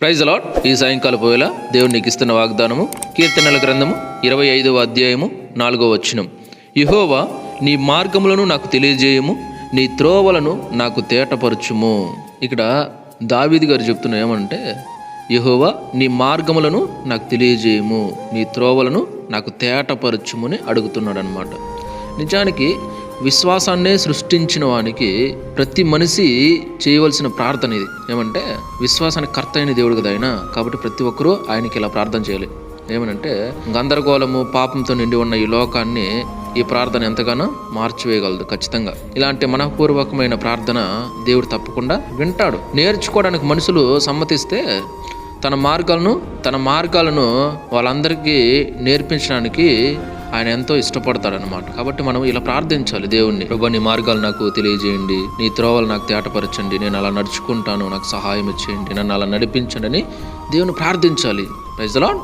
Praise the lord. ఈ సాయంకాల పోయేలా దేవుడు నీకు ఇస్తున్న వాగ్దానము కీర్తనల గ్రంథము 25వ అధ్యాయము 4వ వచనం. యెహోవా నీ మార్గములను నాకు తెలియజేయము, నీ త్రోవలను నాకు తేటపరచుము. ఇక్కడ దావీదు గారు చెప్తున్న ఏమంటే, యెహోవా నీ మార్గములను నాకు తెలియజేయము, నీ త్రోవలను నాకు తేటపరచుము అని అడుగుతున్నాడు అనమాట. నిజానికి విశ్వాసాన్నే సృష్టించిన వానికి ప్రతి మనిషి చేయవలసిన ప్రార్థన ఇది. ఏమంటే విశ్వాసానికి కర్త అయిన దేవుడు కదా ఆయన, కాబట్టి ప్రతి ఒక్కరూ ఆయనకి ఇలా ప్రార్థన చేయాలి. ఏమనంటే గందరగోళము పాపంతో నిండి ఉన్న ఈ లోకాన్ని ఈ ప్రార్థన ఎంతగానో మార్చివేయగలదు. ఖచ్చితంగా ఇలాంటి మనఃపూర్వకమైన ప్రార్థన దేవుడు తప్పకుండా వింటాడు. నేర్చుకోవడానికి మనుషులు సమ్మతిస్తే తన మార్గాలను వాళ్ళందరికీ నేర్పించడానికి ఆయన ఎంతో ఇష్టపడతాడనమాట. కాబట్టి మనం ఇలా ప్రార్థించాలి దేవుణ్ణి, ప్రభువా నీ మార్గాలు నాకు తెలియజేయండి, నీ త్రోవలు నాకు తేటపరచండి, నేను అలా నడుచుకుంటాను, నాకు సహాయం ఇచ్చేయండి, నన్ను అలా నడిపించండి అని దేవుని ప్రార్థించాలి. Praise the lord.